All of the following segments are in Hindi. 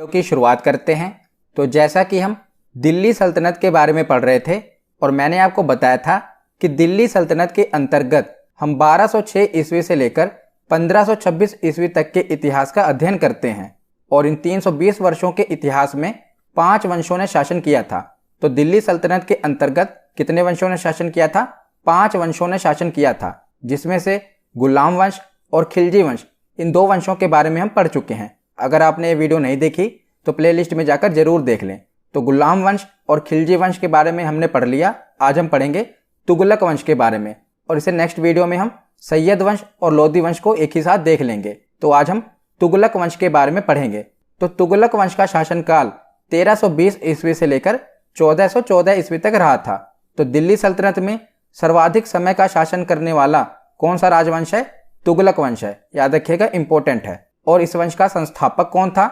वीडियो की शुरुआत करते हैं। तो जैसा कि हम दिल्ली सल्तनत के बारे में पढ़ रहे थे और मैंने आपको बताया था कि दिल्ली सल्तनत के अंतर्गत हम 1206 ईस्वी से लेकर 1526 ईस्वी तक के इतिहास का अध्ययन करते हैं और इन 320 वर्षों के इतिहास में 5 वंशों ने शासन किया था। तो दिल्ली सल्तनत के अंतर्गत कितने वंशों ने शासन किया था? 5 वंशों ने शासन किया था, जिसमें से गुलाम वंश और खिलजी वंश, इन 2 वंशों के बारे में हम पढ़ चुके हैं। अगर आपने ये वीडियो नहीं देखी तो प्लेलिस्ट में जाकर जरूर देख लें। तो गुलाम वंश और खिलजी वंश के बारे में हमने पढ़ लिया। आज हम पढ़ेंगे तुगलक वंश के बारे में और इसे नेक्स्ट वीडियो में हम सैयद वंश और लोदी वंश को एक ही साथ देख लेंगे। तो आज हम तुगलक वंश के बारे में पढ़ेंगे। तो तुगलक वंश का शासनकाल 1320 ईस्वी से लेकर 1414 ईस्वी तक रहा था। तो दिल्ली सल्तनत में सर्वाधिक समय का शासन करने वाला कौन सा राजवंश है? तुगलक वंश है। याद रखिएगा, इंपॉर्टेंट है। और इस वंश का संस्थापक कौन था?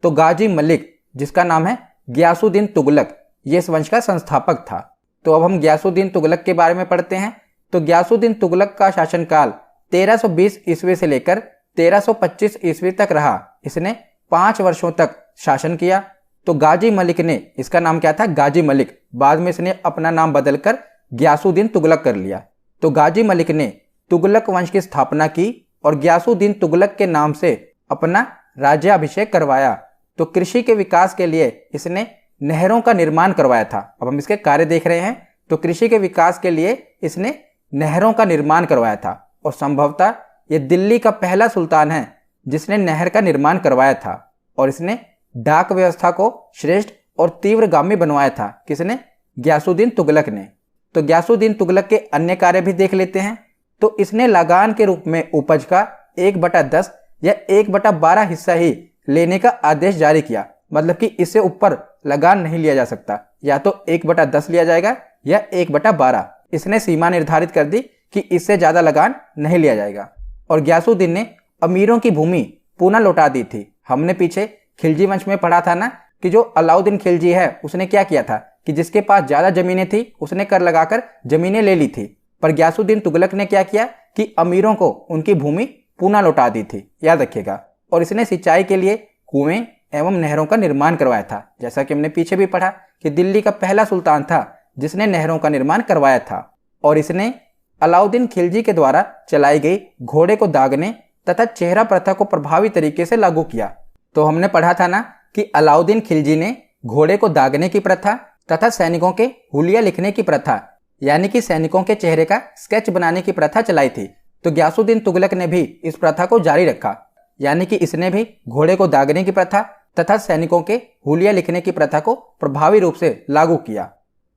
तो गाजी मलिक, जिसका नाम है गियासुद्दीन तुगलक, ये इस वंश का संस्थापक था। तो अब हम गियासुद्दीन तुगलक के बारे में पढ़ते हैं। तो गियासुद्दीन तुगलक का शासनकाल 1320 ईस्वी से लेकर 1325 ईस्वी तक रहा। इसने 5 वर्षों तक शासन किया। तो गाजी मलिक ने, इसका नाम क्या था? गाजी मलिक। बाद में इसने अपना नाम बदलकर गियासुद्दीन तुगलक कर लिया। तो गाजी मलिक ने तुगलक वंश की स्थापना की और गियासुद्दीन तुगलक के नाम से अपना राज्याभिषेक करवाया। तो कृषि के विकास के लिए इसने नहरों का निर्माण करवाया था। अब हम इसके कार्य देख रहे हैं। तो कृषि के विकास के लिए इसने नहरों का निर्माण करवाया था और संभवतः ये दिल्ली का पहला सुल्तान है जिसने नहर का निर्माण करवाया था। और इसने डाक व्यवस्था को श्रेष्ठ और तीव्रगामी बनवाया था। किसने? गियासुद्दीन तुगलक ने। तो गियासुद्दीन तुगलक के अन्य कार्य भी देख लेते हैं। तो इसने लगान के रूप में उपज का 1/10 या 1/12 हिस्सा ही लेने का आदेश जारी किया। मतलब कि इससे ऊपर लगान नहीं लिया जा सकता, या तो 1/10 लिया जाएगा या 1/12। इसने सीमा निर्धारित कर दी कि इससे ज्यादा लगान नहीं लिया जाएगा। और गियासुद्दीन ने अमीरों की भूमि पुनः लौटा दी थी। हमने पीछे खिलजी वंश में पढ़ा था ना कि जो अलाउद्दीन खिलजी है उसने क्या किया था कि जिसके पास ज्यादा जमीनें थी उसने कर लगाकर जमीनें ले ली थी। पर गियासुद्दीन तुगलक ने क्या किया कि अमीरों को उनकी भूमि पुनः लौटा दी थी। याद रखिएगा। और इसने सिंचाई के लिए कुएं एवं नहरों का निर्माण करवाया था। जैसा कि हमने पीछे भी पढ़ा कि दिल्ली का पहला सुल्तान था जिसने नहरों का निर्माण करवाया था। और इसने अलाउद्दीन खिलजी के द्वारा चलाई गई घोड़े को दागने तथा चेहरा प्रथा को प्रभावी तरीके से लागू किया। तो हमने पढ़ा था ना कि अलाउद्दीन खिलजी ने घोड़े को दागने की प्रथा तथा सैनिकों के हुलिया लिखने की प्रथा, यानी कि सैनिकों के चेहरे का स्केच बनाने की प्रथा चलाई थी। तो गियासुद्दीन तुगलक ने भी इस प्रथा को जारी रखा, यानी कि इसने भी घोड़े को दागने की प्रथा तथा सैनिकों के हुलिया लिखने की प्रथा को प्रभावी रूप से लागू किया।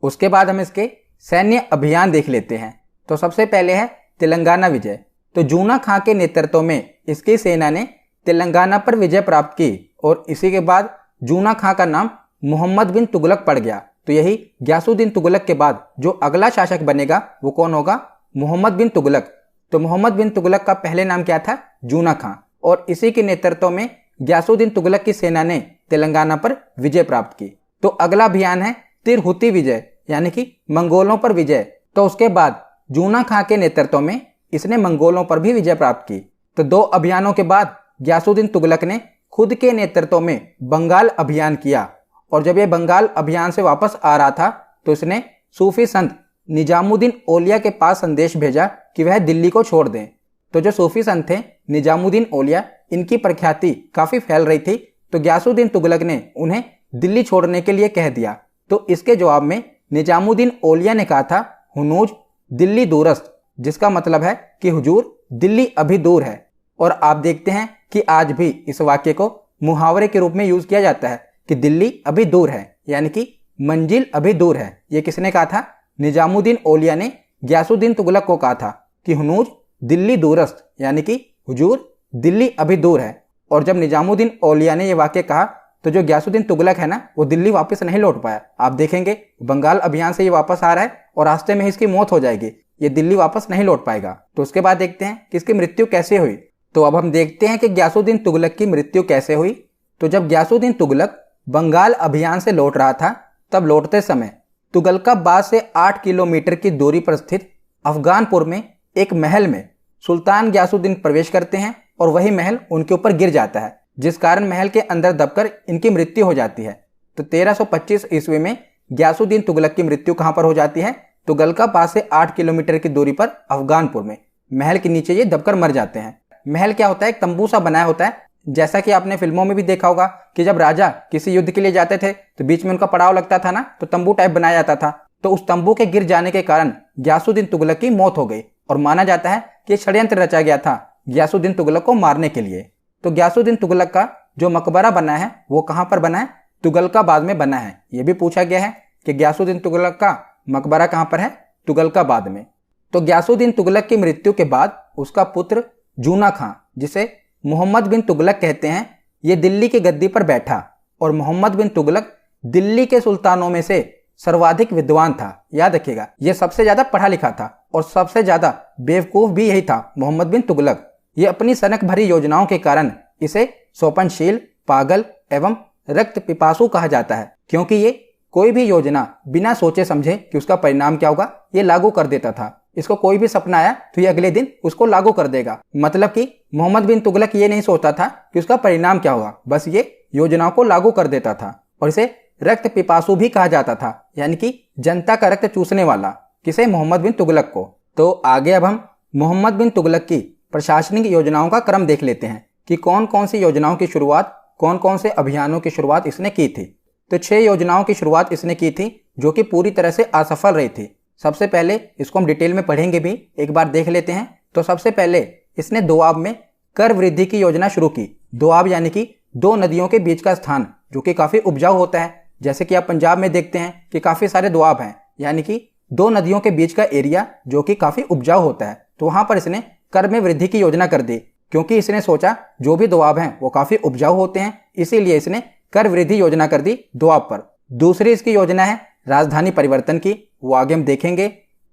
उसके बाद हम इसके सैन्य अभियान देख लेते हैं। तो सबसे पहले है तेलंगाना विजय। तो जूना खां के नेतृत्व में इसकी सेना ने तेलंगाना पर विजय प्राप्त की और इसी के बाद जूना खां का नाम मोहम्मद बिन तुगलक पड़ गया। तो यही गियासुद्दीन तुगलक के बाद जो अगला शासक बनेगा वो कौन होगा? मोहम्मद बिन तुगलक। तो मोहम्मद बिन तुगलक का पहले नाम क्या था? जूना खां। और इसी के नेतृत्व में गियासुद्दीन तुगलक की सेना ने तेलंगाना पर विजय प्राप्त की। तो अगला अभियान है तिरहुती विजय, यानी कि मंगोलों पर विजय। तो उसके बाद जूना खां के नेतृत्व में इसने मंगोलों पर भी विजय प्राप्त की। तो 2 अभियानों के बाद गियासुद्दीन तुगलक ने खुद के नेतृत्व में बंगाल अभियान किया। और जब यह बंगाल अभियान से वापस आ रहा था तो इसने सूफी संत निजामुद्दीन औलिया के पास संदेश भेजा कि वह दिल्ली को छोड़ दें। तो जो सूफी संत थे निजामुद्दीन औलिया, इनकी प्रख्याति काफी फैल रही थी। तो गियासुद्दीन तुगलक ने उन्हें दिल्ली छोड़ने के लिए कह दिया। तो इसके जवाब में निजामुद्दीन औलिया ने कहा था, हुनूज दिल्ली दूरस्त, जिसका मतलब है कि हुजूर दिल्ली अभी दूर है। और आप देखते हैं कि आज भी इस वाक्य को मुहावरे के रूप में यूज किया जाता है कि दिल्ली अभी दूर है, यानी कि मंजिल अभी दूर है। ये किसने कहा था? निजामुद्दीन औलिया ने गियासुद्दीन तुगलक को कहा था कि हुनूज दिल्ली दूरस्त, यानी कि हुजूर दिल्ली अभी दूर है। और जब निजामुद्दीन औलिया ने यह वाक्य कहा तो जो गियासुद्दीन तुगलक है ना, वो दिल्ली वापस नहीं लौट पाया। आप देखेंगे बंगाल अभियान से ये वापस आ रहा है और रास्ते में ही इसकी मौत हो जाएगी। ये दिल्ली वापस नहीं लौट पाएगा। तो उसके बाद देखते हैं कि इसकी मृत्यु कैसे हुई। तो अब हम देखते हैं कि गियासुद्दीन तुगलक की मृत्यु कैसे हुई। तो जब गियासुद्दीन तुगलक बंगाल अभियान से लौट रहा था, तब लौटते समय तुगलकाबाद से 8 किलोमीटर की दूरी पर स्थित अफगानपुर में एक महल में सुल्तान गियासुद्दीन प्रवेश करते हैं और वही महल उनके ऊपर गिर जाता है। जिस कारण महल के अंदर दबकर इनकी मृत्यु हो जाती है। तो 1325 ईस्वी में गयासुद्दीन तुगलक की मृत्यु कहां पर हो जाती है? तुगलका पास से 8 किलोमीटर की दूरी पर अफगानपुर में महल के नीचे ये दबकर मर जाते हैं। महल क्या होता है? एक तंबू सा बनाया होता है, जैसा कि आपने फिल्मों में भी देखा होगा कि जब राजा किसी युद्ध के लिए जाते थे तो बीच में उनका पड़ाव लगता था ना, तो तंबू टाइप बनाया जाता था। तो उस तंबू के गिर जाने के कारण गयासुद्दीन तुगलक की मौत हो गई और माना जाता है कि षड्यंत्र रचा गया था गयासुद्दीन तुगलक को मारने के लिए। तो गयासुद्दीन तुगलक का जो मकबरा बना है वो कहां पर बना है? तुगलकाबाद में बना है। यह भी पूछा गया है कि गयासुद्दीन तुगलक का मकबरा कहां पर है? तुगलकाबाद में। तो गयासुद्दीन तुगलक की मृत्यु के बाद उसका पुत्र जूना खां, जिसे मोहम्मद बिन तुगलक कहते हैं, ये दिल्ली की गद्दी पर बैठा और मोहम्मद बिन तुगलक दिल्ली के सुल्तानों में से सर्वाधिक विद्वान था। याद रखिएगा, यह सबसे ज्यादा पढ़ा लिखा था और सबसे ज्यादा बेवकूफ भी यही था, मोहम्मद बिन तुगलक। ये अपनी सनक भरी योजनाओं के कारण इसे सोपनशील, पागल एवं रक्त पिपासु कहा जाता है, क्योंकि ये कोई भी योजना बिना सोचे समझे कि उसका परिणाम क्या होगा ये लागू कर देता था। इसको कोई भी सपना आया तो ये अगले दिन उसको लागू कर देगा। मतलब कि मोहम्मद बिन तुगलक ये नहीं सोचता था कि उसका परिणाम क्या होगा, बस ये योजनाओं को लागू कर देता था। और इसे रक्त पिपासु भी कहा जाता था, यानी कि जनता का रक्त चूसने वाला। किसे? मोहम्मद बिन तुगलक को। तो आगे अब हम मोहम्मद बिन तुगलक की प्रशासनिक योजनाओं का क्रम देख लेते हैं कि कौन कौन सी योजनाओं की शुरुआत, कौन कौन से अभियानों की शुरुआत इसने की थी। तो 6 योजनाओं की शुरुआत इसने की थी जो कि पूरी तरह से असफल रही थी। सबसे पहले इसको हम डिटेल में पढ़ेंगे भी, एक बार देख लेते हैं। तो सबसे पहले इसने दोआब में कर वृद्धि की योजना शुरू की। दोआब यानी कि 2 नदियों के बीच का स्थान जो कि काफी उपजाऊ होता है। जैसे कि आप पंजाब में देखते हैं कि काफी सारे दोआब हैं, यानी कि 2 नदियों के बीच का एरिया जो कि काफी उपजाऊ होता है। तो वहां पर इसने कर में वृद्धि की योजना कर दी, क्योंकि इसने सोचा जो भी दोआब हैं वो काफी उपजाऊ होते हैं, इसीलिए इसने कर वृद्धि योजना कर दी दोआब पर। दूसरी इसकी योजना है राजधानी परिवर्तन की, वो आगे हम देखेंगे।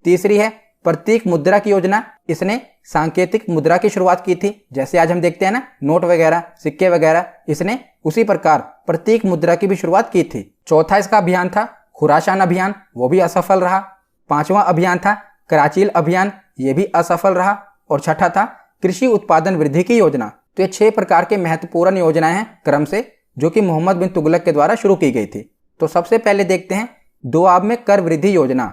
तीसरी है प्रतीक मुद्रा की योजना। इसने सांकेतिक मुद्रा की शुरुआत की थी, जैसे आज हम देखते हैं ना नोट वगैरह, सिक्के वगैरह, इसने उसी प्रकार प्रतीक मुद्रा की भी शुरुआत की थी। चौथा इसका अभियान था खुरासान अभियान, वो भी असफल रहा। 5वां अभियान था कराचील अभियान, ये भी असफल रहा। और छठा था कृषि उत्पादन वृद्धि की योजना। तो ये 6 प्रकार के महत्वपूर्ण योजनाएं हैं क्रम से, जो कि मोहम्मद बिन तुगलक के द्वारा शुरू की गई थी। तो सबसे पहले देखते हैं दोआब में कर वृद्धि योजना।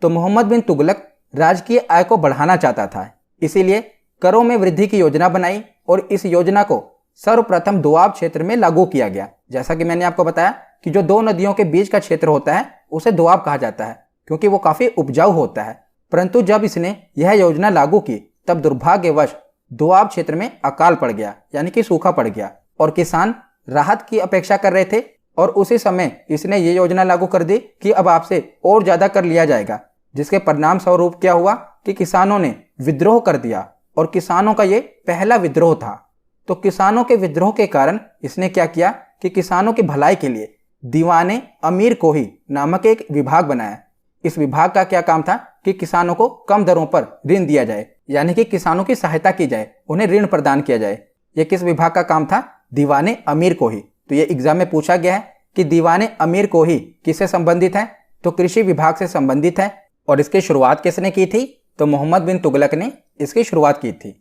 तो मोहम्मद बिन तुगलक राजकीय आय को बढ़ाना चाहता था, इसीलिए करों में वृद्धि की योजना बनाई और इस योजना को सर्वप्रथम दोआब क्षेत्र में लागू किया गया। जैसा कि मैंने आपको बताया कि जो 2 नदियों के बीच का क्षेत्र होता है उसे दोआब कहा जाता है, क्योंकि वो काफी उपजाऊ होता है। परंतु जब इसने यह योजना लागू की तब दुर्भाग्यवश दोआब क्षेत्र में अकाल पड़ गया, यानी कि सूखा पड़ गया और किसान राहत की अपेक्षा कर रहे थे। और उसी समय इसने ये योजना लागू कर दी कि अब आपसे और ज्यादा कर लिया जाएगा, जिसके परिणाम स्वरूप क्या हुआ कि किसानों ने विद्रोह कर दिया और किसानों का ये पहला विद्रोह था। तो किसानों के विद्रोह के कारण इसने क्या किया कि किसानों की भलाई के लिए दीवाने अमीर कोही नामक एक विभाग बनाया। इस विभाग का क्या काम था कि किसानों को कम दरों पर ऋण दिया जाए, यानी कि किसानों की सहायता की जाए, उन्हें ऋण प्रदान किया जाए। यह किस विभाग का काम था? दीवाने अमीर कोही। तो ये एग्जाम में पूछा गया है कि दीवाने अमीर कोही किससे संबंधित है? तो कृषि विभाग से संबंधित है। और इसकी शुरुआत किसने की थी? तो मोहम्मद बिन तुगलक ने इसकी शुरुआत की थी।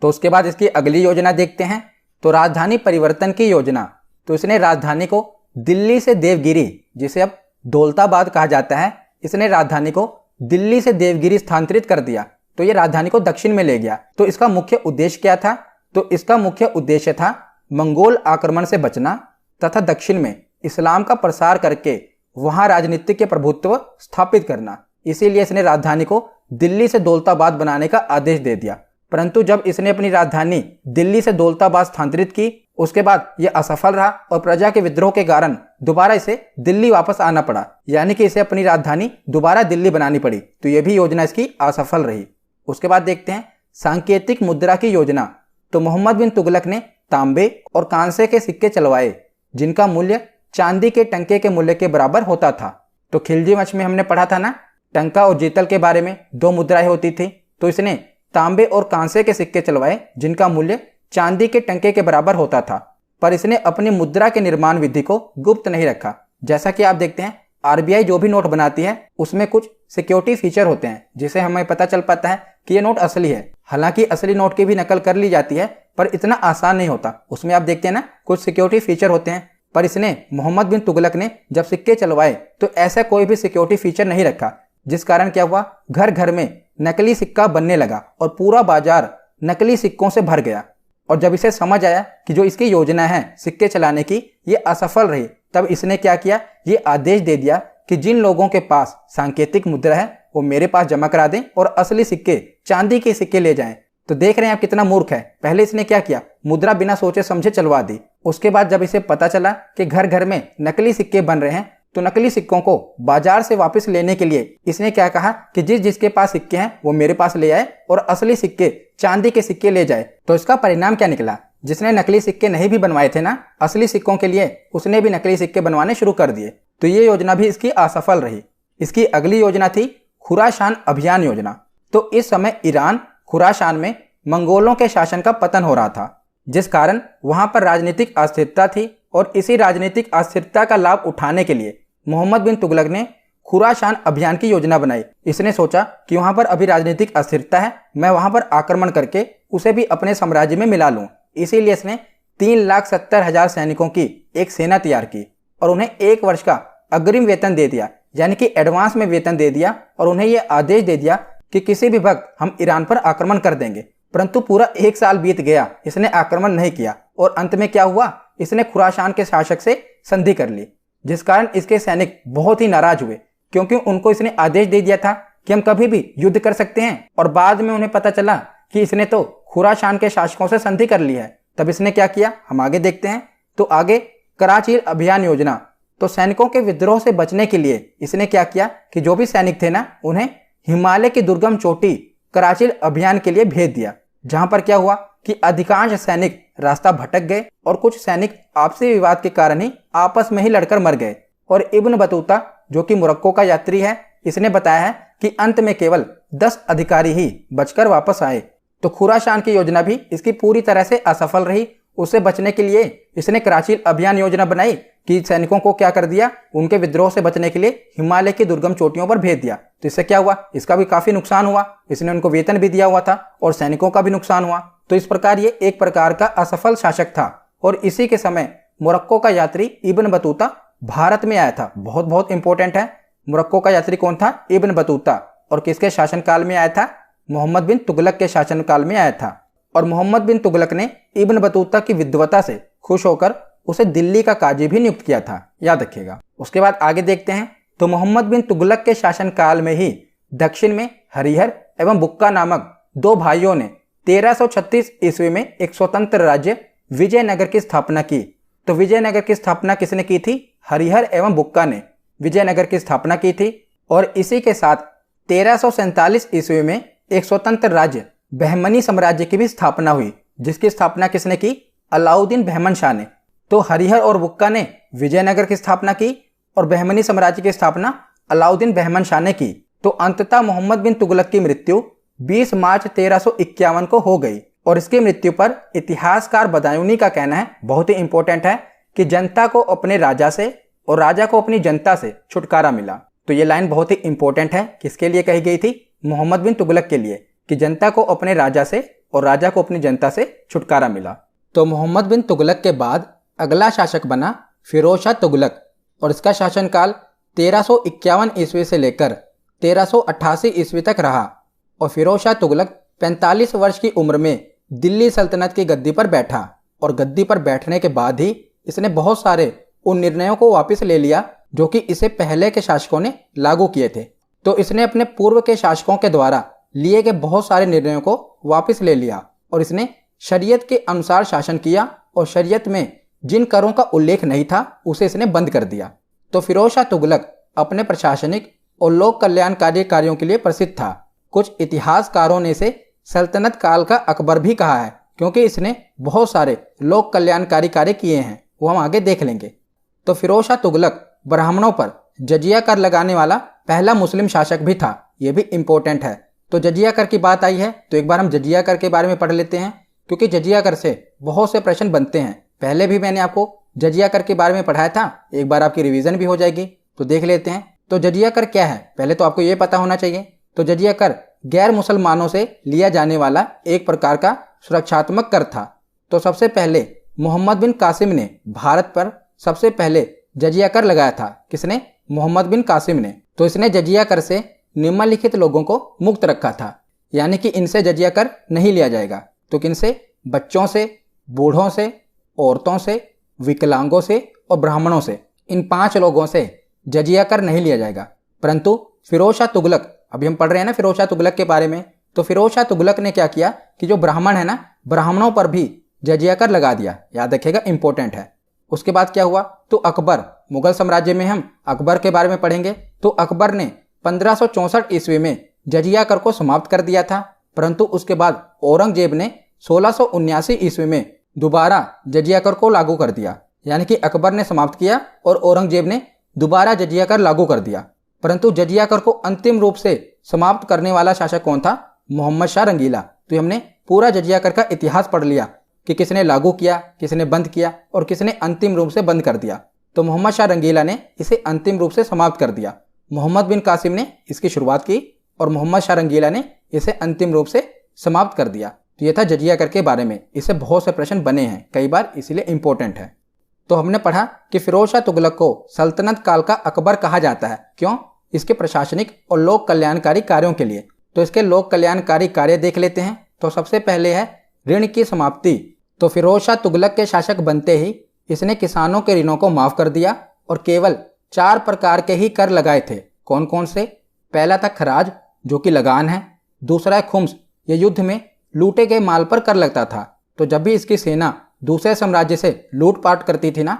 तो उसके बाद इसकी अगली योजना देखते हैं, तो राजधानी परिवर्तन की योजना। तो इसने राजधानी को दिल्ली से देवगिरी, जिसे अब दौलताबाद कहा जाता है, इसने राजधानी को दिल्ली से देवगिरी स्थानांतरित कर दिया। तो ये राजधानी को दक्षिण में ले गया। तो इसका मुख्य उद्देश्य क्या था? तो इसका मुख्य उद्देश्य था मंगोल आक्रमण से बचना तथा दक्षिण में इस्लाम का प्रसार करके वहां राजनीतिक के प्रभुत्व स्थापित करना। इसीलिए इसने राजधानी को दिल्ली से दौलताबाद बनाने का आदेश दे दिया। परंतु जब इसने अपनी राजधानी दिल्ली से दौलताबाद स्थानांतरित की, उसके बाद यह असफल रहा और प्रजा के विद्रोह के कारण दोबारा इसे दिल्ली वापस आना पड़ा, यानी कि इसे अपनी राजधानी दोबारा दिल्ली बनानी पड़ी। तो यह भी योजना इसकी असफल रही। उसके बाद देखते हैं सांकेतिक मुद्रा की योजना। तो मोहम्मद बिन तुगलक ने तांबे और कांसे के सिक्के चलवाए, जिनका मूल्य चांदी के टंके के मूल्य के बराबर होता था। तो खिलजी वंश में हमने पढ़ा था ना टंका और जीतल के बारे में, 2 मुद्राएं होती थी। तो इसने तांबे और कांसे के सिक्के चलवाए जिनका मूल्य चांदी के टंके के बराबर होता था। पर इसने अपनी मुद्रा के निर्माण विधि को गुप्त नहीं रखा। जैसा कि आप देखते हैं आरबीआई जो भी नोट बनाती है उसमें कुछ सिक्योरिटी फीचर होते हैं, जिससे हमें पता चल पाता है कि ये नोट असली है। हालांकि असली नोट की भी नकल कर ली जाती है, पर इतना आसान नहीं होता। उसमें आप देखते हैं ना, कुछ सिक्योरिटी फीचर होते हैं, पर इसने मोहम्मद बिन तुगलक ने जब सिक्के चलवाए तो ऐसा कोई भी सिक्योरिटी फीचर नहीं रखा, जिस कारण क्या हुआ, घर घर में नकली सिक्का बनने लगा और पूरा बाजार नकली सिक्कों से भर गया। और जब इसे समझ आया कि जो इसकी योजना है सिक्के चलाने की ये असफल रही, तब इसने क्या किया, ये आदेश दे दिया कि जिन लोगों के पास सांकेतिक मुद्रा है वो मेरे पास जमा करा दें और असली सिक्के, चांदी के सिक्के ले जाएं। तो देख रहे हैं आप कितना मूर्ख है। पहले इसने क्या किया, मुद्रा बिना सोचे समझे चलवा दी। उसके बाद जब इसे पता चला कि घर घर में नकली सिक्के बन रहे हैं, तो नकली सिक्कों को बाजार से वापस लेने के लिए इसने क्या कहा कि जिसके पास सिक्के हैं वो मेरे पास ले आए और असली सिक्के, चांदी के सिक्के ले जाए। तो इसका परिणाम क्या निकला, जिसने नकली सिक्के नहीं भी बनवाए थे ना असली सिक्कों के लिए, उसने भी नकली सिक्के बनवाने शुरू कर दिए। तो ये योजना भी इसकी असफल रही। इसकी अगली योजना थी खुरासान अभियान योजना। तो इस समय ईरान खुरासान में मंगोलों के शासन का पतन हो रहा था, जिस कारण वहां पर राजनीतिक अस्थिरता थी। और इसी राजनीतिक अस्थिरता का लाभ उठाने के लिए मोहम्मद बिन तुगलक ने खुरासान अभियान की योजना बनाई। इसने सोचा कि वहां पर अभी राजनीतिक अस्थिरता है, मैं वहां पर आक्रमण करके उसे भी अपने साम्राज्य में मिला लूं। इसीलिए इसने 3,70,000 सैनिकों की एक सेना तैयार की और उन्हें 1 वर्ष का अग्रिम वेतन दे दिया, यानी कि एडवांस में वेतन दे दिया। और उन्हें यह आदेश दे दिया कि किसी भी वक्त हम ईरान पर आक्रमण कर देंगे। परंतु पूरा 1 साल बीत गया, इसने आक्रमण नहीं किया और अंत में क्या हुआ, इसने खुरासान के शासक से संधि कर ली, जिस कारण इसके सैनिक बहुत ही नाराज हुए, क्योंकि उनको इसने आदेश दे दिया था कि हम कभी भी युद्ध कर सकते हैं। और बाद में उन्हें पता चला कि इसने तो खुरासान के शासकों से संधि कर ली है। तब इसने क्या किया, हम आगे देखते हैं। तो आगे कराचील अभियान योजना। तो सैनिकों के विद्रोह से बचने के लिए इसने क्या किया कि जो भी सैनिक थे ना, उन्हें हिमालय की दुर्गम चोटी कराचील अभियान के लिए भेज दिया, जहां पर क्या हुआ कि अधिकांश सैनिक रास्ता भटक गए और कुछ सैनिक आपसी विवाद के कारण ही आपस में ही लड़कर मर गए। और इब्न बतूता, जो कि मोरक्को का यात्री है, इसने बताया है कि अंत में केवल 10 अधिकारी ही बचकर वापस आए। तो खुरासान की योजना भी इसकी पूरी तरह से असफल रही। उससे बचने के लिए इसने कराचील अभियान योजना बनाई कि सैनिकों को क्या कर दिया, उनके विद्रोह से बचने के लिए हिमालय की दुर्गम चोटियों पर भेज दिया। तो इससे क्या हुआ, इसका भी काफी नुकसान हुआ। इसने उनको वेतन भी दिया हुआ था और सैनिकों का भी नुकसान हुआ। तो इस प्रकार ये एक प्रकार का असफल शासक था। और इसी के समय मोरक्को का यात्री इब्न बतूता भारत में आया था। बहुत बहुत इंपॉर्टेंट है। मोरक्को का यात्री कौन था, इब्न बतूता। और किसके शासनकाल में आया था, मोहम्मद बिन तुगलक के शासनकाल में आया था। और मोहम्मद बिन तुगलक ने इब्न बतूता की विद्वता से खुश होकर उसे दिल्ली का काजी भी नियुक्त किया था, याद रखिएगा। उसके बाद आगे देखते हैं। तो मोहम्मद बिन तुगलक के शासनकाल में ही दक्षिण में हरिहर एवं बुक्का नामक 2 भाइयों ने 1336 ईस्वी में एक स्वतंत्र राज्य विजयनगर की स्थापना की। तो विजयनगर की स्थापना किसने की थी, हरिहर एवं बुक्का ने विजयनगर की स्थापना की थी। और इसी के साथ 1347 ईस्वी में एक स्वतंत्र राज्य बहमनी साम्राज्य की भी स्थापना हुई, जिसकी स्थापना किसने की, अलाउद्दीन बहमन शाह ने। तो हरिहर और बुक्का ने विजयनगर की स्थापना की और बहमनी साम्राज्य की स्थापना अलाउद्दीन बहमन शाह ने की। तो अंततः मोहम्मद बिन तुगलक की मृत्यु 20 मार्च 1351 को हो गई। और इसकी मृत्यु पर इतिहासकार बदायूनी का कहना है, बहुत ही इंपॉर्टेंट है, कि जनता को अपने राजा से और राजा को अपनी जनता से छुटकारा मिला। तो ये लाइन बहुत ही इंपॉर्टेंट है। किसके लिए कही गई थी, मोहम्मद बिन तुगलक के लिए, कि जनता को अपने राजा से और राजा को अपनी जनता से छुटकारा मिला। तो मोहम्मद बिन तुगलक के बाद अगला शासक बना फिरोज शाह तुगलक। और इसका शासनकाल 1351 ईस्वी से लेकर 1388 ईस्वी तक रहा। और फिरोज शाह तुगलक 45 वर्ष की उम्र में दिल्ली सल्तनत की गद्दी पर बैठा। और गद्दी पर बैठने के बाद ही इसने बहुत सारे उन निर्णयों को वापस ले लिया जो कि इसे पहले के शासकों ने लागू किए थे। तो इसने अपने पूर्व के शासकों के द्वारा लिए गए बहुत सारे निर्णयों को वापस ले लिया और इसने शरीयत के अनुसार शासन किया। और शरीयत में जिन करों का उल्लेख नहीं था उसे इसने बंद कर दिया। तो फिरोज शाह तुगलक अपने प्रशासनिक और लोक कल्याणकारी कार्यों के लिए प्रसिद्ध था। कुछ इतिहासकारों ने इसे सल्तनत काल का अकबर भी कहा है, क्योंकि इसने बहुत सारे लोक कल्याणकारी कार्य किए हैं, वो हम आगे देख लेंगे। तो फिरोज शाह तुगलक ब्राह्मणों पर जजिया कर लगाने वाला पहला मुस्लिम शासक भी था। ये भी इंपॉर्टेंट है। तो जजिया कर की बात आई है तो एक बार हम जजिया कर के बारे में पढ़ लेते हैं, क्योंकि जजिया कर से बहुत से प्रश्न बनते हैं। पहले भी मैंने आपको जजिया कर के बारे में पढ़ाया था, एक बार आपकी रिवीजन भी हो जाएगी। तो देख लेते हैं। तो जजिया कर क्या है, पहले तो आपको ये पता होना चाहिए। तो जजिया कर गैर मुसलमानों से लिया जाने वाला एक प्रकार का सुरक्षात्मक कर था। तो सबसे पहले मोहम्मद बिन कासिम ने भारत पर सबसे पहले जजिया कर लगाया था। किसने? मोहम्मद बिन कासिम ने। तो इसने जजिया कर से निम्नलिखित लोगों को मुक्त रखा था, यानी कि इनसे जजिया कर नहीं लिया जाएगा। तो किनसे? बच्चों से, बूढ़ों से, औरतों से, विकलांगों से और ब्राह्मणों से। इन 5 लोगों से जजिया कर नहीं लिया जाएगा। परंतु फिरोज शाह तुगलक, अभी हम पढ़ रहे हैं ना फिरोज शाह तुगलक के बारे में, तो फिरोज शाह तुगलक ने क्या किया कि जो ब्राह्मण है ना, ब्राह्मणों पर भी जजिया कर लगा दिया। याद रखिएगा, इंपॉर्टेंट है। उसके बाद क्या हुआ? तो अकबर, मुगल साम्राज्य में हम अकबर के बारे में पढ़ेंगे। तो अकबर ने 1564 ईस्वी में जजिया कर को समाप्त कर दिया था। परंतु उसके बाद औरंगजेब ने 1679 ईस्वी में दोबारा जजिया कर को लागू कर दिया। यानी कि अकबर ने समाप्त किया और औरंगजेब ने दोबारा जजिया कर लागू कर दिया। परंतु जजिया कर को अंतिम रूप से समाप्त करने वाला शासक कौन था? मोहम्मद शाह रंगीला। तो हमने पूरा जजिया कर का इतिहास पढ़ लिया कि किसने लागू किया, किसने बंद किया और किसने अंतिम रूप से बंद कर दिया। तो मोहम्मद शाह रंगीला ने इसे अंतिम रूप से समाप्त कर दिया। मोहम्मद बिन कासिम ने इसकी शुरुआत की और मोहम्मद शाह रंगीला ने इसे अंतिम रूप से समाप्त कर दिया। तो यह था जजिया कर के बारे में। इससे बहुत से प्रश्न बने हैं कई बार, इसीलिए इंपॉर्टेंट है। तो हमने पढ़ा कि फिरोज शाह तुगलक को सल्तनत काल का अकबर कहा जाता है। क्यों? इसके प्रशासनिक और लोक कल्याणकारी कार्यों के लिए। तो इसके लोक कल्याणकारी कार्य देख लेते हैं। तो सबसे पहले है ऋण की समाप्ति। तो फिरोज शाह तुगलक के शासक बनते ही इसने किसानों के ऋणों को माफ कर दिया और केवल 4 प्रकार के ही कर लगाए थे। कौन कौन से? पहला था खराज, जो कि लगान है। दूसरा है खुम्स, यह युद्ध में लूटे गए माल पर कर लगता था। तो जब भी इसकी सेना दूसरे साम्राज्य से लूटपाट करती थी ना,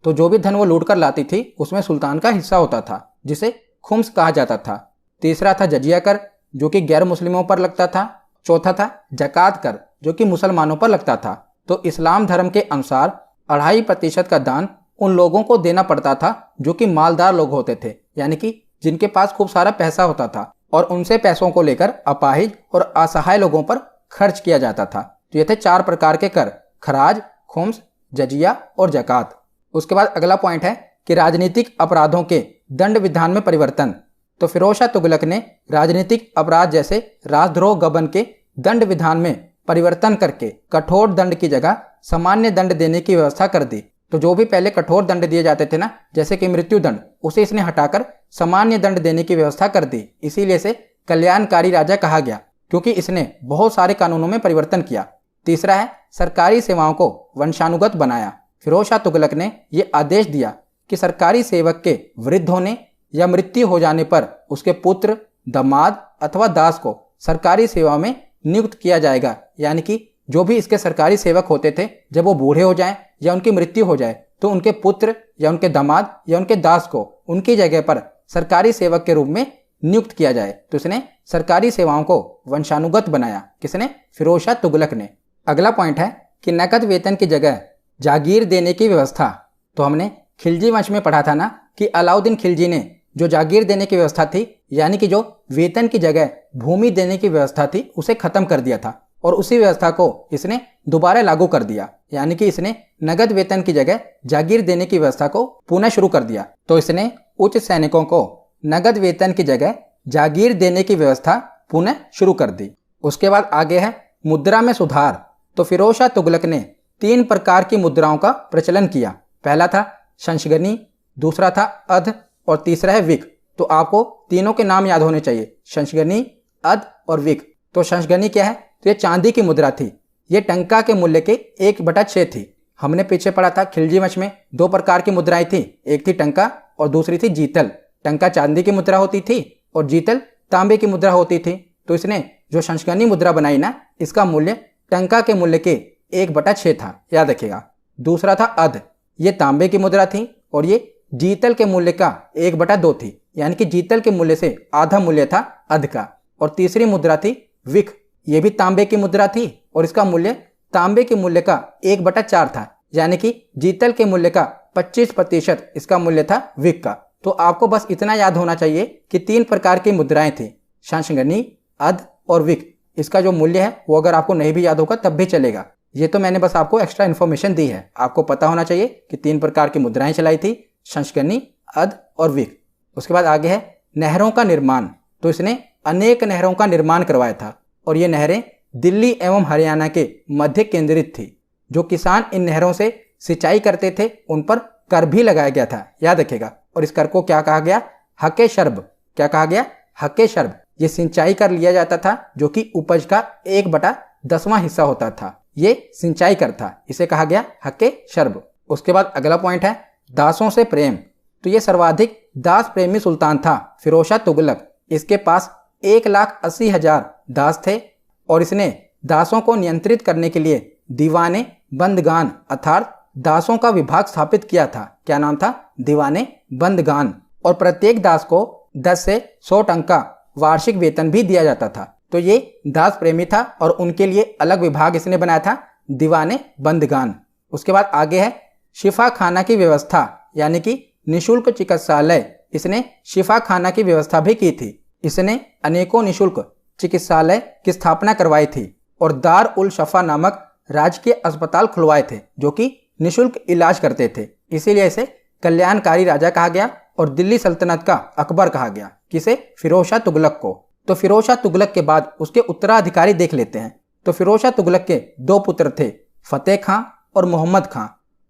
तो जो भी धन वो लूट कर लाती थी उसमें सुल्तान का हिस्सा होता था, जिसे खुम्स कहा जाता था। तीसरा था जजिया कर, जो कि गैर मुस्लिमों पर लगता था। चौथा था जकात कर, जो कि मुसलमानों पर लगता था। तो इस्लाम धर्म के अनुसार 2.5% का दान उन लोगों को देना पड़ता था जो कि मालदार लोग होते थे, यानी कि जिनके पास खूब सारा पैसा होता था, और उनसे पैसों को लेकर अपाहिज और असहाय लोगों पर खर्च किया जाता था। तो ये थे 4 प्रकार के कर: खराज, खुम्स, जजिया और जकात। उसके बाद अगला पॉइंट है कि राजनीतिक अपराधों के दंड विधान में परिवर्तन। तो फिरोज शाह तुगलक ने राजनीतिक अपराध जैसे राजद्रोह, गबन के दंड विधान में परिवर्तन करके कठोर दंड की जगह सामान्य दंड देने की व्यवस्था कर दी। तो जो भी पहले कठोर दंड दिए जाते थे ना, जैसे कि मृत्यु दंड, उसे इसने हटाकर सामान्य दंड देने की व्यवस्था कर दी। इसीलिए इसे कल्याणकारी राजा कहा गया, क्योंकि इसने बहुत सारे कानूनों में परिवर्तन किया। तीसरा है सरकारी सेवाओं को वंशानुगत बनाया। फिरोज शाह तुगलक ने यह आदेश दिया कि सरकारी सेवक के वृद्ध होने या मृत्यु हो जाने पर उसके पुत्र, दामाद अथवा दास को सरकारी सेवा में नियुक्त किया जाएगा। यानी कि जो भी इसके सरकारी सेवक होते थे, जब वो बूढ़े हो जाएं या उनकी मृत्यु हो जाए, तो उनके पुत्र या उनके दामाद या उनके दास को उनकी जगह पर सरकारी सेवक के रूप में नियुक्त किया जाए। तो इसने सरकारी सेवाओं को वंशानुगत बनाया। किसने? फिरोज शाह तुगलक ने। अगला पॉइंट है कि नकद वेतन की जगह जागीर देने की व्यवस्था। तो हमने खिलजी वंश में पढ़ा था ना कि अलाउद्दीन खिलजी ने जो जागीर देने की व्यवस्था थी, यानी कि जो वेतन की जगह भूमि देने की व्यवस्था थी, उसे खत्म कर दिया था और उसी व्यवस्था को इसने दोबारा लागू कर दिया। यानी कि इसने नगद वेतन की जगह जागीर देने की व्यवस्था को पुनः शुरू कर दिया। तो इसने उच्च सैनिकों को नगद वेतन की जगह जागीर देने की व्यवस्था पुनः शुरू कर दी। उसके बाद आगे है मुद्रा में सुधार। तो फिरोज शाह तुगलक ने 3 प्रकार की मुद्राओं का प्रचलन किया। पहला था शंशगनी, दूसरा था अध और तीसरा है विक। तो आपको तीनों के नाम याद होने चाहिए, शंशगनी, अध और विक। तो शंशगनी क्या है? तो ये चांदी की मुद्रा थी। ये टंका के मूल्य के 1/6 थी। हमने पीछे पढ़ा था खिलजी वंश में 2 प्रकार की मुद्राएं थी, एक थी टंका और दूसरी थी जीतल। टंका चांदी की मुद्रा होती थी और जीतल तांबे की मुद्रा होती थी। तो इसने जो शंशगनी मुद्रा बनाई ना, इसका मूल्य टंका के मूल्य के 1/6 था, याद रखिएगा। दूसरा था अध, ये तांबे की मुद्रा थी और ये जीतल के मूल्य का 1/2 थी, यानी कि जीतल के मूल्य से आधा मूल्य था अध का। और तीसरी मुद्रा थी विक, ये भी तांबे की मुद्रा थी और इसका मूल्य तांबे के मूल्य का 1/4 था, यानी कि जीतल के मूल्य का 25% इसका मूल्य था विक का। तो आपको बस इतना याद होना चाहिए कि 3 प्रकार की मुद्राएं थी, शंशगनी, अध और विक। इसका जो मूल्य है वो अगर आपको नहीं भी याद होगा तब भी चलेगा। ये तो मैंने बस आपको एक्स्ट्रा इन्फॉर्मेशन दी है। आपको पता होना चाहिए कि 3 प्रकार की मुद्राएं चलाई थी, शंशगनी, अध और विक। उसके बाद आगे है नहरों का निर्माण। तो इसने अनेक नहरों का निर्माण करवाया था और ये नहरें दिल्ली एवं हरियाणा के मध्य केंद्रित थी। जो किसान इन नहरों से सिंचाई करते थे उन पर कर भी लगाया गया था, याद रखिएगा। और इस कर को क्या कहा गया? हके शर्ब। क्या कहा गया? हके शर्ब। ये सिंचाई कर लिया जाता था जो कि उपज का 1/10वां हिस्सा होता था। ये सिंचाई कर था, इसे कहा गया हके शर्ब। उसके बाद अगला पॉइंट है दासों से प्रेम। तो ये सर्वाधिक दास प्रेमी सुल्तान था फिरोज शाह तुगलक। इसके पास 1,80,000 दास थे और इसने दासों को नियंत्रित करने के लिए दीवाने बंदगान अर्थात दासों का विभाग स्थापित किया था। क्या नाम था? दीवाने बंदगान। और प्रत्येक दास को 10 से 100 टंका वार्षिक वेतन भी दिया जाता था। तो ये दास प्रेमी था और उनके लिए अलग विभाग इसने बनाया था, दीवाने बंदगान। उसके बाद आगे है शिफा खाना की व्यवस्था, यानी कि निशुल्क चिकित्सालय। इसने शिफा खाना की व्यवस्था भी की थी। इसने अनेकों निशुल्क चिकित्सालय की स्थापना करवाई थी और दार उल शफा नामक राजकीय अस्पताल खुलवाए थे जो कि निशुल्क इलाज करते थे। इसीलिए इसे कल्याणकारी राजा कहा गया और दिल्ली सल्तनत का अकबर कहा गया। किसे? फिरोज शाह तुगलक को। तो फिरोज शाह तुगलक के बाद उसके उत्तराधिकारी देख लेते हैं। तो फिरोज शाह तुगलक के 2 पुत्र थे, फतेह खां और मोहम्मद खां।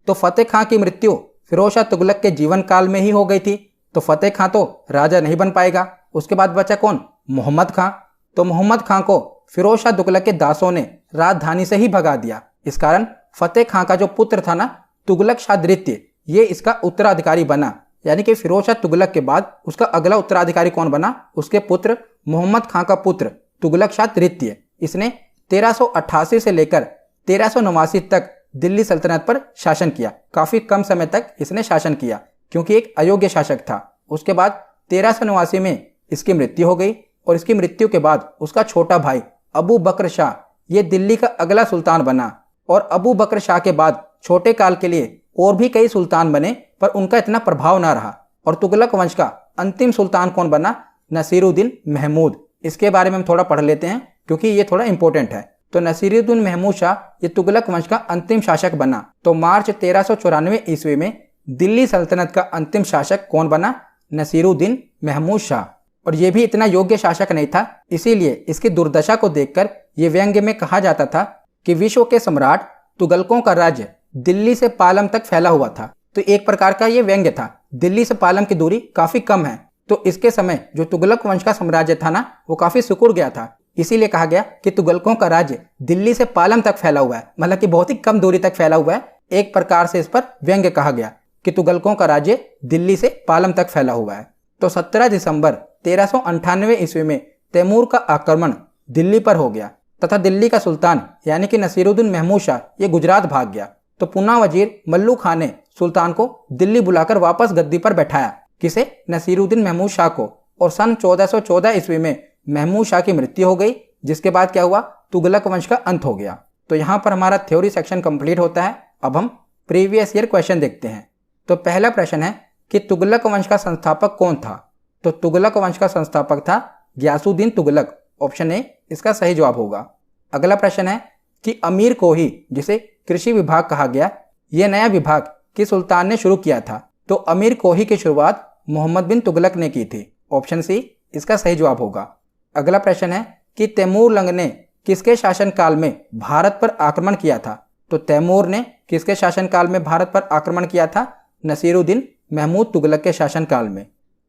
तो फतेह खां की मृत्यु फिरोज शाह तुगलक के जीवन काल में ही हो गई थी, तो फतेह खां तो राजा नहीं बन पाएगा। उसके बाद बचा कौन? मोहम्मद खां। तो मोहम्मद खां को फिरोज शाह तुगलक के दासों ने राजधानी से ही भगा दिया। इस कारण फतेह खां का जो पुत्र था ना, तुगलक शाह द्वितीय, ये इसका उत्तराधिकारी बना। यानी कि फिरोज शाह तुगलक के बाद उसका अगला उत्तराधिकारी कौन बना? उसके पुत्र मोहम्मद खां का पुत्र तुगलक शाह तृतीय। इसने 1388 से लेकर 1389 तक दिल्ली सल्तनत पर शासन किया। काफी कम समय तक इसने शासन किया क्योंकि एक अयोग्य शासक था। उसके बाद 1389 में इसकी मृत्यु हो गई और इसकी मृत्यु के बाद उसका छोटा भाई अबू बकर शाह ये दिल्ली का अगला सुल्तान बना। और अबू बकर शाह के बाद छोटे काल के लिए और भी कई सुल्तान बने पर उनका इतना प्रभाव ना रहा। और तुगलक वंश का अंतिम सुल्तान कौन बना? नसीरुद्दीन महमूद। इसके बारे में हम थोड़ा पढ़ लेते हैं क्योंकि ये थोड़ा इंपॉर्टेंट है। तो नसीरुद्दीन महमूद शाह ये तुगलक वंश का अंतिम शासक बना। तो मार्च 1394 ईस्वी में दिल्ली सल्तनत का अंतिम शासक कौन बना? नसीरुद्दीन महमूद शाह। और ये भी इतना योग्य शासक नहीं था, इसीलिए इसकी दुर्दशा को देखकर ये व्यंग्य में कहा जाता था कि विश्व के सम्राट तुगलकों का राज्य दिल्ली से पालम तक फैला हुआ था। तो एक प्रकार का ये व्यंग्य था। दिल्ली से पालम की दूरी काफी कम है, तो इसके समय जो तुगलक वंश का साम्राज्य था ना, वो काफी सिकुड़ गया था। इसीलिए कहा गया कि तुगलकों का राज्य दिल्ली से पालम तक फैला हुआ है, मतलब कि बहुत ही कम दूरी तक फैला हुआ है। एक प्रकार से इस पर व्यंग्य कहा गया कि तुगलकों का राज्य दिल्ली से पालम तक फैला हुआ है। तो 17 दिसंबर 1398 ईस्वी में तैमूर का आक्रमण दिल्ली पर हो गया तथा दिल्ली का सुल्तान यानी कि नसीरुद्दीन महमूद शाह ये गुजरात भाग गया। तो पुना वजीर मल्लू खां ने सुल्तान को दिल्ली बुलाकर वापस गद्दी पर बैठाया। किसे? नसीरुद्दीन महमूद शाह को। और सन 1414 ईस्वी में महमूद शाह की मृत्यु हो गई, जिसके बाद क्या हुआ? तुगलक वंश का अंत हो गया। तो यहाँ पर हमारा थ्योरी सेक्शन कंप्लीट होता है। अब हम प्रीवियस ईयर क्वेश्चन देखते हैं। तो पहला प्रश्न है कि तुगलक वंश का संस्थापक कौन था? तो तुगलक वंश का संस्थापक था गियासुद्दीन तुगलक। ऑप्शन ए इसका सही जवाब होगा। अगला प्रश्न है कि अमीर कोही, जिसे कृषि विभाग कहा गया, यह नया विभाग किस सुल्तान ने शुरू किया था? तो अमीर कोही की शुरुआत मोहम्मद बिन तुगलक ने की थी। ऑप्शन सी इसका सही जवाब होगा। अगला प्रश्न है कि तैमूर लंग ने किसके शासनकाल में भारत पर आक्रमण किया था? तो तैमूर ने किसके शासनकाल में भारत पर आक्रमण किया था? नसीरुद्दीन महमूद तुगलक के शासनकाल में।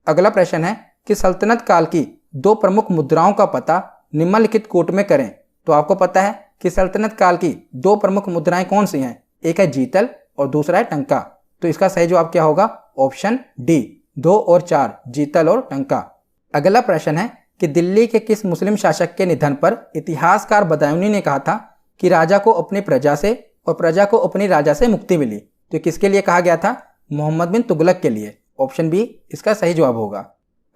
अगला प्रश्न है कि सल्तनत काल की 2 प्रमुख मुद्राओं का पता निम्नलिखित कोट में करें। तो आपको पता है कि सल्तनत काल की 2 प्रमुख मुद्राएं कौन सी हैं? एक है जीतल और दूसरा है टंका। तो इसका सही जवाब क्या होगा? ऑप्शन डी, 2 और 4, जीतल और टंका। अगला प्रश्न है कि दिल्ली के किस मुस्लिम शासक के निधन पर इतिहासकार बदायूनी ने कहा था कि राजा को अपनी प्रजा से और प्रजा को अपनी राजा से मुक्ति मिली? तो किसके लिए कहा गया था? मोहम्मद बिन तुगलक के लिए। ऑप्शन बी इसका सही जवाब होगा।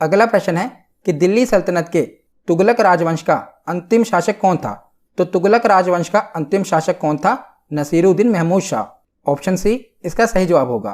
अगला प्रश्न है कि दिल्ली सल्तनत के तुगलक राजवंश का अंतिम शासक कौन था? तो तुगलक राजवंश का अंतिम शासक कौन था? नसीरुद्दीन महमूद शाह। ऑप्शन सी इसका सही जवाब होगा।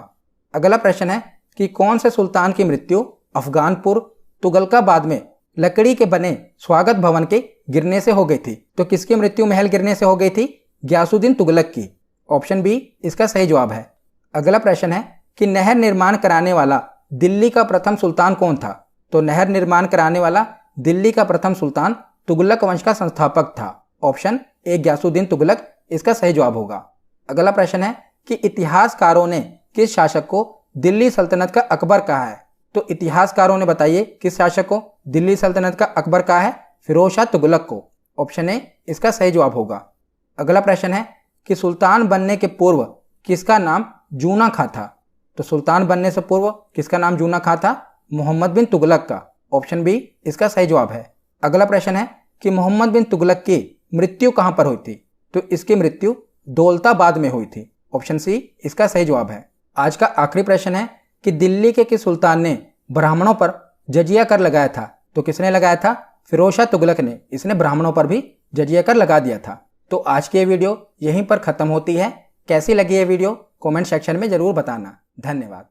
अगला प्रश्न है कि कौन से सुल्तान की मृत्यु अफगानपुर तुगलकाबाद में लकड़ी के बने स्वागत भवन के गिरने से हो गई थी? तो किसकी मृत्यु महल गिरने से हो गई थी? गियासुद्दीन तुगलक की। ऑप्शन बी इसका सही जवाब है। अगला प्रश्न है कि नहर निर्माण कराने वाला दिल्ली का प्रथम सुल्तान कौन था? तो नहर निर्माण कराने वाला दिल्ली का प्रथम सुल्तान तुगलक वंश का संस्थापक था। ऑप्शन ए गियासुद्दीन तुगलक इसका सही जवाब होगा। अगला प्रश्न है कि इतिहासकारों ने किस शासक को दिल्ली सल्तनत का अकबर कहा है? तो इतिहासकारों ने बताइए किस शासक को दिल्ली सल्तनत का अकबर कहा है? फिरोज शाह तुगलक को। ऑप्शन ए इसका सही जवाब होगा। अगला प्रश्न है कि सुल्तान बनने के पूर्व किसका नाम जूना खां था? तो सुल्तान बनने से पूर्व किसका नाम जूना खां था? मोहम्मद बिन तुगलक का। ऑप्शन बी इसका सही जवाब है। अगला प्रश्न है कि मोहम्मद बिन तुगलक की मृत्यु कहां पर हुई थी? तो इसकी मृत्यु दौलताबाद में हुई थी। ऑप्शन सी इसका सही जवाब है। आज का आखिरी प्रश्न है कि दिल्ली के किस सुल्तान ने ब्राह्मणों पर जजिया कर लगाया था? तो किसने लगाया था? फिरोज शाह तुगलक ने। इसने ब्राह्मणों पर भी जजिया कर लगा दिया था। तो आज की ये वीडियो यहीं पर खत्म होती है। कैसी लगी ये वीडियो कमेंट सेक्शन में जरूर बताना। धन्यवाद।